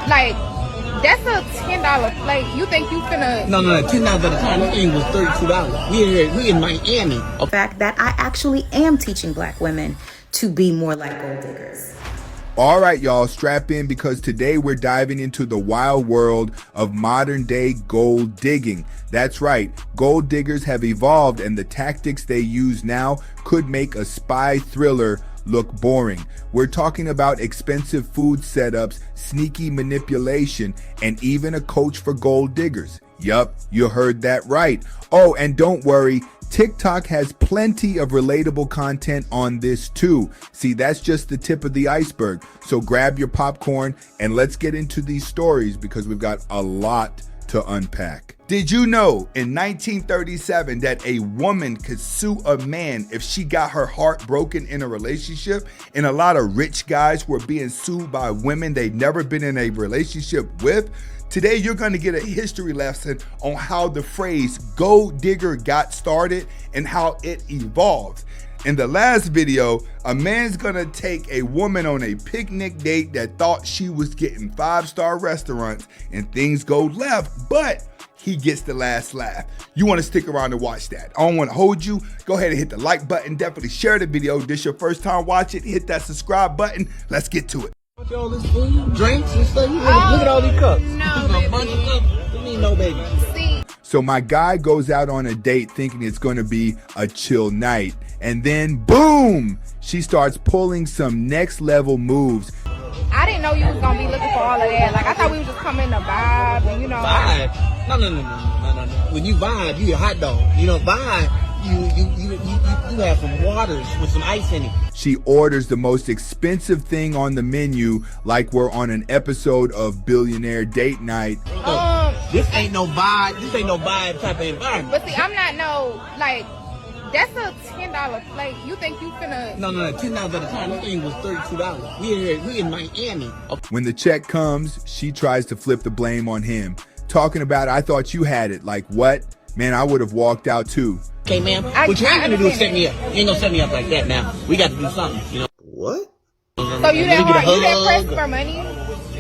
Like, that's a $10 plate. You think you finna... No, $10 at a time. This thing was $32. We in Miami. The fact that I actually am teaching black women to be more like gold diggers. All right, y'all, strap in because today we're diving into the wild world of modern day gold digging. That's right, gold diggers have evolved and the tactics they use now could make a spy thriller look boring. We're talking about expensive food setups, sneaky manipulation, and even a coach for gold diggers. Yup, you heard that right. Oh, and don't worry, TikTok has plenty of relatable content on this too. See, that's just the tip of the iceberg. So grab your popcorn and let's get into these stories because we've got a lot to unpack. Did you know in 1937 that a woman could sue a man if she got her heart broken in a relationship? And a lot of rich guys were being sued by women they'd never been in a relationship with. Today, you're going to get a history lesson on how the phrase gold digger got started and how it evolved. In the last video, a man's going to take a woman on a picnic date that thought she was getting 5-star restaurants and things go left, but he gets the last laugh. You want to stick around and watch that. I don't want to hold you. Go ahead and hit the like button. Definitely share the video. This is your first time watching. Hit that subscribe button. Let's get to it. All this food, drinks and stuff. Look at all these cups. No, baby. A bunch of cups. You mean no, baby? See. So my guy goes out on a date thinking it's going to be a chill night. And then boom, she starts pulling some next level moves. I didn't know you was gonna be looking for all of that. Like, I thought we was just coming to vibe and, you know. Vibe? No. When you vibe, you a hot dog. You don't vibe. You have some waters with some ice in it. She orders the most expensive thing on the menu like we're on an episode of Billionaire Date Night. This ain't no vibe. This ain't no vibe type of environment. But see, I'm not like, that's a $10 plate. You think you finna... No, $10 at a time. This thing was $32. We in Miami. When the check comes, she tries to flip the blame on him. Talking about, I thought you had it. Like, what? Man, I would have walked out too. Okay, ma'am. What you ain't gonna do is set me up. You ain't gonna set me up like that now. We got to do something, you know. What? So you that pressed for money?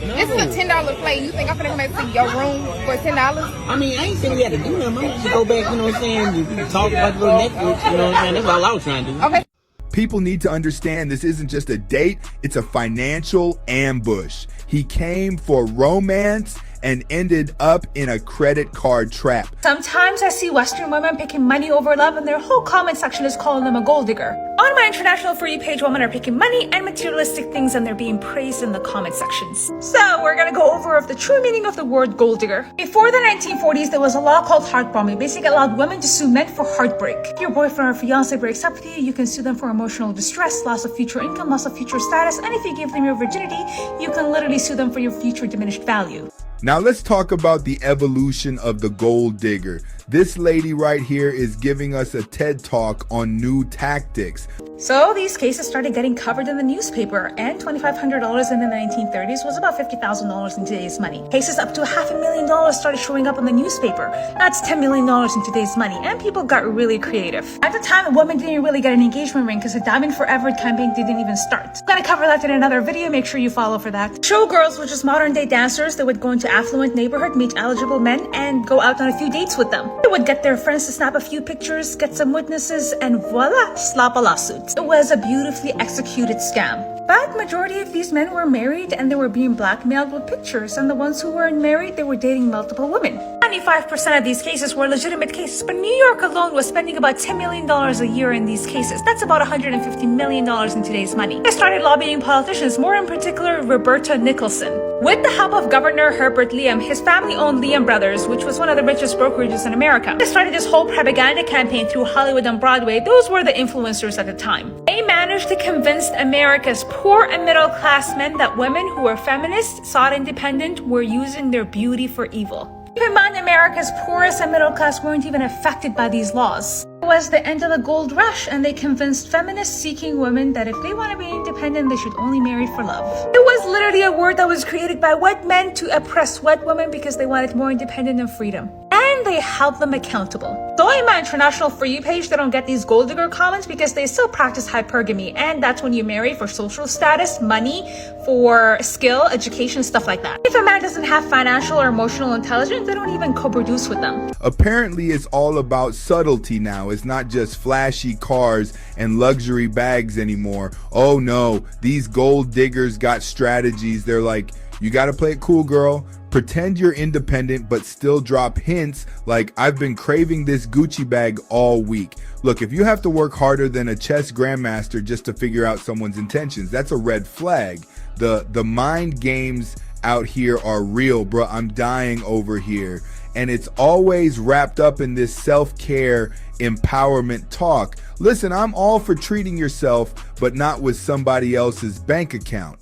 No. This is a $10 plate. You think I'm gonna come back to your room for $10? I mean, I ain't saying we had to do nothing. I'm just go back, you know what I'm saying? You can talk about the little Netflix, you know what I'm saying? That's all I was trying to do. Okay. People need to understand this isn't just a date, it's a financial ambush. He came for romance and ended up in a credit card trap. Sometimes I see Western women picking money over love and their whole comment section is calling them a gold digger. On my international for you page, women are picking money and materialistic things and they're being praised in the comment sections. So we're gonna go over the true meaning of the word gold digger. Before the 1940s, there was a law called heart bombing. Basically allowed women to sue men for heartbreak. If your boyfriend or fiance breaks up with you, you can sue them for emotional distress, loss of future income, loss of future status, and if you give them your virginity, you can literally sue them for your future diminished value. Now let's talk about the evolution of the gold digger. This lady right here is giving us a TED Talk on new tactics. So these cases started getting covered in the newspaper, and $2,500 in the 1930s was about $50,000 in today's money. Cases up to $500,000 started showing up in the newspaper. That's $10 million in today's money, and people got really creative. At the time, a woman didn't really get an engagement ring because the Diamond Forever campaign didn't even start. I'm gonna cover that in another video, make sure you follow for that. Showgirls, which is modern day dancers that would go into affluent neighborhood, meet eligible men, and go out on a few dates with them. They would get their friends to snap a few pictures, get some witnesses, and voila, slap a lawsuit. It was a beautifully executed scam. But majority of these men were married and they were being blackmailed with pictures, and the ones who weren't married, they were dating multiple women. 95% of these cases were legitimate cases, but New York alone was spending about $10 million a year in these cases. That's about $150 million in today's money. They started lobbying politicians, more in particular Roberta Nicholson. With the help of Governor Herbert Liam, his family owned Liam Brothers, which was one of the richest brokerages in America. They started this whole propaganda campaign through Hollywood and Broadway. Those were the influencers at the time. They managed to convince America's poor and middle class men that women who were feminists, sought independent, were using their beauty for evil. Keep in mind, America's poorest and middle class weren't even affected by these laws. It was the end of the gold rush, and they convinced feminist-seeking women that if they want to be independent, they should only marry for love. It was literally a word that was created by white men to oppress white women because they wanted more independence and freedom. And and they held them accountable. So in my Transactional For You page, they don't get these gold digger comments because they still practice hypergamy, and that's when you marry for social status, money, for skill, education, stuff like that. If a man doesn't have financial or emotional intelligence, they don't even co-produce with them. Apparently, it's all about subtlety now. It's not just flashy cars and luxury bags anymore. Oh no, these gold diggers got strategies. They're like, you gotta play it cool, girl. Pretend you're independent, but still drop hints like, I've been craving this Gucci bag all week. Look, if you have to work harder than a chess grandmaster just to figure out someone's intentions, that's a red flag. The mind games out here are real, bro. I'm dying over here. And it's always wrapped up in this self-care empowerment talk. Listen, I'm all for treating yourself, but not with somebody else's bank account.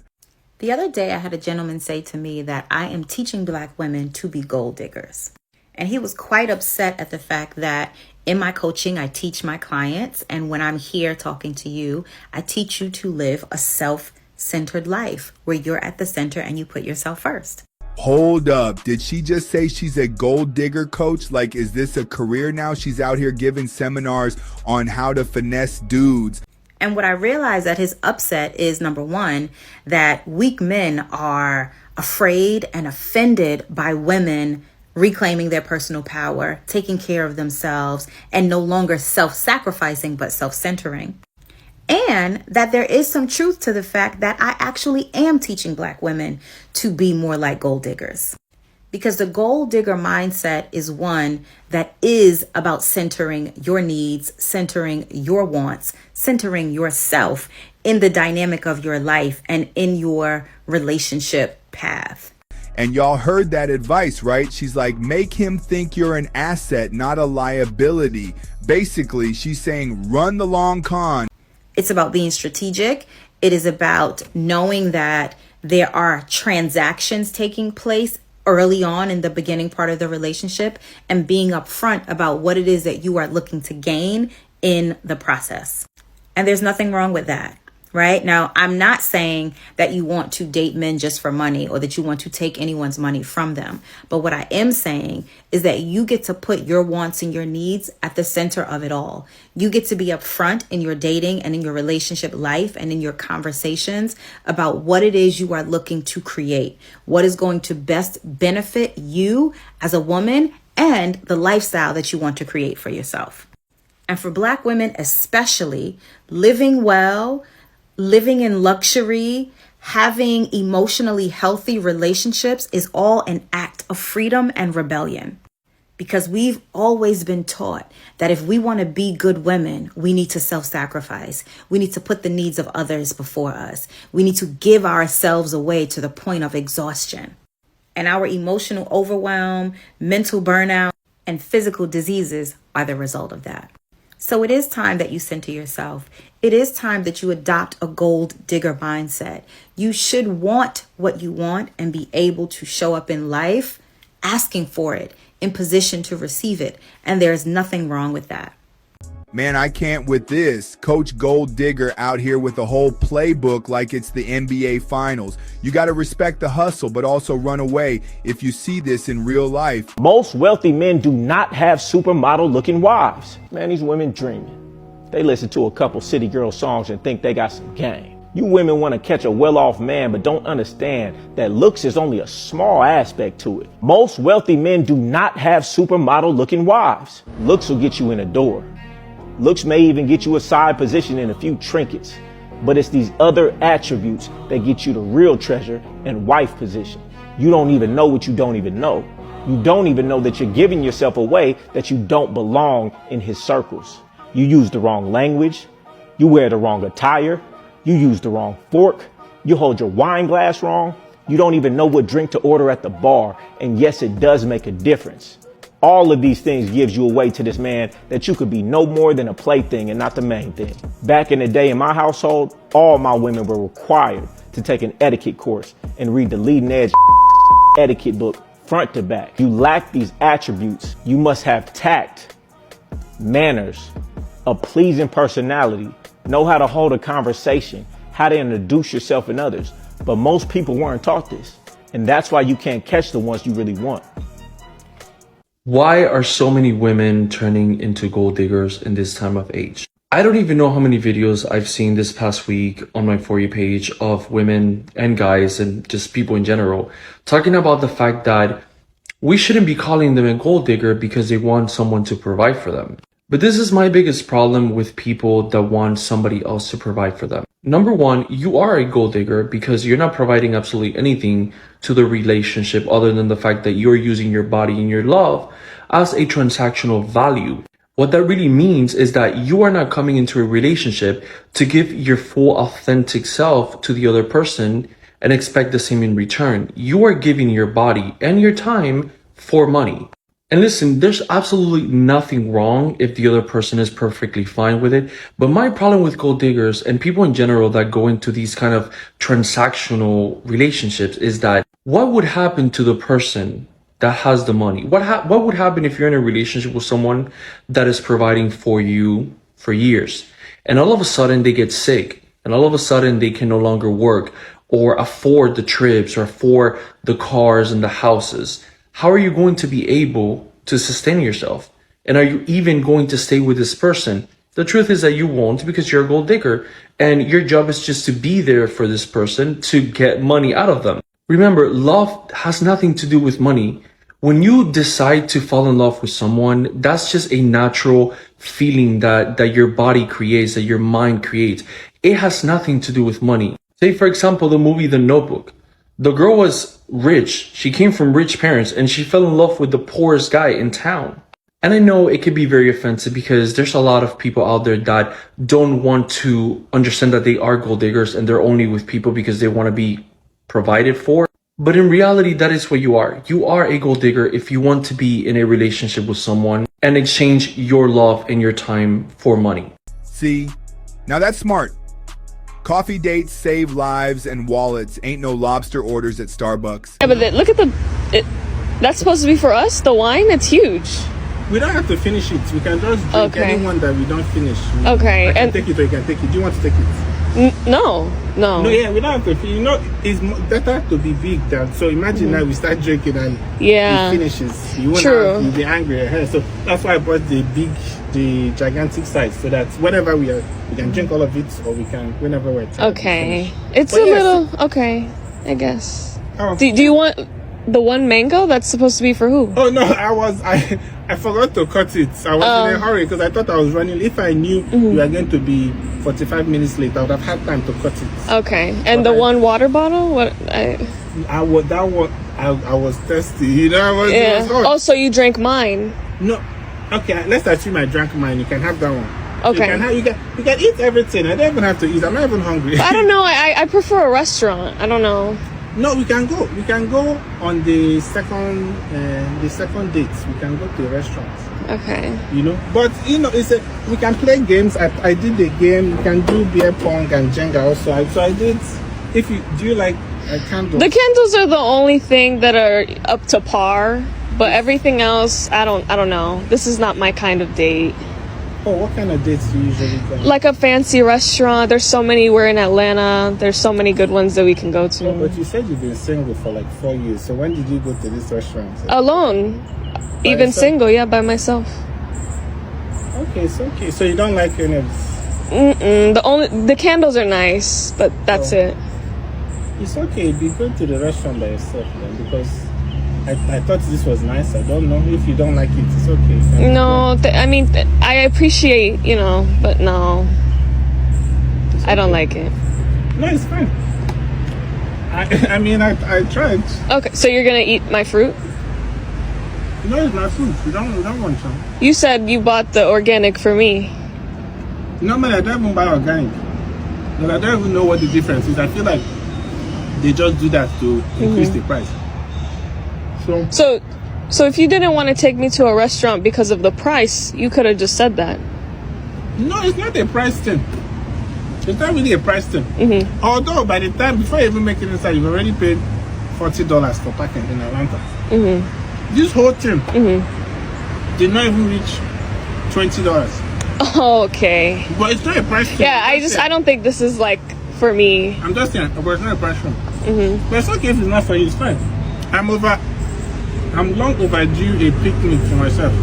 The other day, I had a gentleman say to me that I am teaching Black women to be gold diggers. And he was quite upset at the fact that in my coaching, I teach my clients. And when I'm here talking to you, I teach you to live a self-centered life where you're at the center and you put yourself first. Hold up. Did she just say she's a gold digger coach? Like, is this a career now? She's out here giving seminars on how to finesse dudes. And what I realized that his upset is, number one, that weak men are afraid and offended by women reclaiming their personal power, taking care of themselves, and no longer self-sacrificing, but self-centering. And that there is some truth to the fact that I actually am teaching Black women to be more like gold diggers. Because the gold digger mindset is one that is about centering your needs, centering your wants, centering yourself in the dynamic of your life and in your relationship path. And y'all heard that advice, right? She's like, make him think you're an asset, not a liability. Basically, she's saying run the long con. It's about being strategic. It is about knowing that there are transactions taking place early on in the beginning part of the relationship and being upfront about what it is that you are looking to gain in the process. And there's nothing wrong with that, right? Now, I'm not saying that you want to date men just for money or that you want to take anyone's money from them. But what I am saying is that you get to put your wants and your needs at the center of it all. You get to be upfront in your dating and in your relationship life and in your conversations about what it is you are looking to create, what is going to best benefit you as a woman and the lifestyle that you want to create for yourself. And for Black women especially, living well, living in luxury, having emotionally healthy relationships is all an act of freedom and rebellion. Because we've always been taught that if we want to be good women, we need to self-sacrifice. We need to put the needs of others before us. We need to give ourselves away to the point of exhaustion. And our emotional overwhelm, mental burnout, and physical diseases are the result of that. So it is time that you center yourself. It is time that you adopt a gold digger mindset. You should want what you want and be able to show up in life asking for it, in position to receive it. And there's nothing wrong with that. Man, I can't with this. Coach Gold Digger out here with a whole playbook like it's the NBA Finals. You got to respect the hustle, but also run away if you see this in real life. Most wealthy men do not have supermodel looking wives. Man, these women dreaming. They listen to a couple city girl songs and think they got some game. You women want to catch a well-off man, but don't understand that looks is only a small aspect to it. Most wealthy men do not have supermodel looking wives. Looks will get you in the door. Looks may even get you a side position and a few trinkets, but it's these other attributes that get you the real treasure and wife position. You don't even know what you don't even know. You don't even know that you're giving yourself away, that you don't belong in his circles. You use the wrong language. You wear the wrong attire. You use the wrong fork. You hold your wine glass wrong. You don't even know what drink to order at the bar. And yes, it does make a difference. All of these things gives you away to this man that you could be no more than a plaything and not the main thing. Back in the day in my household, all my women were required to take an etiquette course and read the leading edge etiquette book front to back. You lack these attributes. You must have tact, manners, a pleasing personality, know how to hold a conversation, how to introduce yourself and others. But most people weren't taught this. And that's why you can't catch the ones you really want. Why are so many women turning into gold diggers in this time of age? I don't even know how many videos I've seen this past week on my For You page of women and guys and just people in general talking about the fact that we shouldn't be calling them a gold digger because they want someone to provide for them. But this is my biggest problem with people that want somebody else to provide for them. Number one, you are a gold digger because you're not providing absolutely anything to the relationship other than the fact that you're using your body and your love as a transactional value. What that really means is that you are not coming into a relationship to give your full authentic self to the other person and expect the same in return. You are giving your body and your time for money. And listen, there's absolutely nothing wrong if the other person is perfectly fine with it. But my problem with gold diggers and people in general that go into these kind of transactional relationships is that what would happen to the person that has the money? What would happen if you're in a relationship with someone that is providing for you for years and all of a sudden they get sick and all of a sudden they can no longer work or afford the trips or afford the cars and the houses? How are you going to be able to sustain yourself? And are you even going to stay with this person? The truth is that you won't because you're a gold digger and your job is just to be there for this person to get money out of them. Remember, love has nothing to do with money. When you decide to fall in love with someone, that's just a natural feeling that your body creates, that your mind creates. It has nothing to do with money. Say, for example, the movie The Notebook. The girl was rich. She came from rich parents and she fell in love with the poorest guy in town. And I know it could be very offensive because there's a lot of people out there that don't want to understand that they are gold diggers and they're only with people because they want to be provided for. But in reality, that is what you are. You are a gold digger if you want to be in a relationship with someone and exchange your love and your time for money. See, now that's smart. Coffee dates save lives and wallets. Ain't no lobster orders at Starbucks. Yeah, but look at that's supposed to be for us, the wine? It's huge. We don't have to finish it. We can just drink anyone that we don't finish. Okay. I can take it or you can take it. Do you want to take it? No. No, yeah, we don't have to. You know, it's better to be big than. So imagine now we start drinking and it finishes. You won't have, you'll be angry. So that's why I bought the gigantic size so that whenever we can drink all of it or we can whenever we're tired. Okay. It's a little okay, I guess. Oh. Do you want the one mango that's supposed to be for who? Oh no, I forgot to cut it. I was in a hurry because I thought I was running. If I knew we were going to be 45 minutes late, I would have had time to cut it. Okay. And but one water bottle? I was thirsty. You know, it was hot. Oh, so you drank mine? No. Okay, let's assume I drank mine. You can have that one. Okay. You can eat everything. I don't even have to eat. I'm not even hungry. I don't know. I prefer a restaurant. I don't know. No, we can go. We can go on the second date. We can go to a restaurant. Okay. You know, but you know, we can play games. I did the game. We can do beer pong and Jenga also. So I did. Do you like candles? The candles are the only thing that are up to par. But everything else, I don't know. This is not my kind of date. Oh, what kind of dates do you usually go? Like a fancy restaurant. There's so many. We're in Atlanta. There's so many good ones that we can go to. Oh, but you said you've been single for like 4 years. So when did you go to this restaurant? Alone. By even yourself? Single, yeah, by myself. Okay, so So you don't like any of this? The candles are nice, but that's it. It's okay. Be good to the restaurant by yourself then, because I thought this was nice. I don't know if you don't like it. It's okay. No, I mean, I appreciate, but no, I don't like it. No, it's fine. I mean, I tried. Okay, so you're gonna eat my fruit? No, it's not fruit. We don't want some. You said you bought the organic for me. No, man, I don't even buy organic. But I don't even know what the difference is. I feel like they just do that to increase the price. So if you didn't want to take me to a restaurant because of the price, you could have just said that. No, it's not a price thing. It's not really a price thing. Although by the time, before you even make it inside, you've already paid $40 for parking in Atlanta. This whole thing did not even reach $20. Oh, okay. But it's not a price thing. Yeah, I don't think this is like for me. I'm just saying, but it's not a price thing. But it's okay if it's not for you, it's fine. I'm over I'm long overdue a picnic for myself.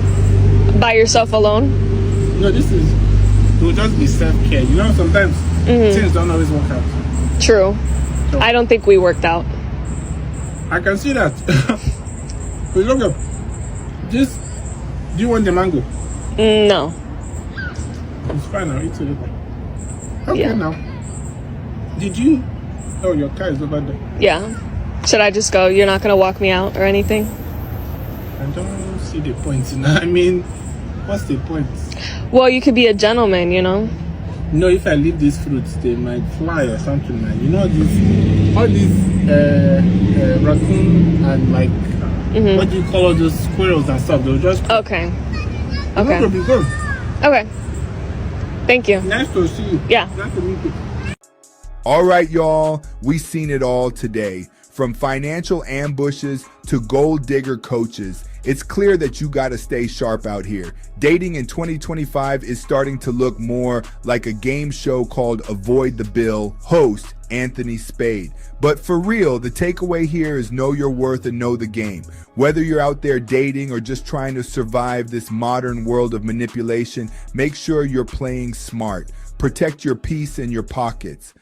By yourself alone? No, this is, it will just be self-care. You know, sometimes things don't always work out. True. So, I don't think we worked out. I can see that. But look up. This, do you want the mango? No. It's fine, I'll eat it. Okay, yeah. Now. Did you? Oh, your car is over there. Yeah. Should I just go? You're not going to walk me out or anything? I don't see the point. I mean, what's the point? Well, you could be a gentleman, you know? No, if I leave these fruits, they might fly or something. Like, you know, all these raccoon and like, what do you call all those squirrels and stuff? They'll just... Okay. Okay. Be good. Okay. Thank you. Nice to see you. Yeah. Nice to meet you. All right, y'all, we seen it all today. From financial ambushes to gold digger coaches, it's clear that you gotta stay sharp out here. Dating in 2025 is starting to look more like a game show called Avoid the Bill, host Anthony Spade. But for real, the takeaway here is know your worth and know the game. Whether you're out there dating or just trying to survive this modern world of manipulation, make sure you're playing smart. Protect your peace and your pockets.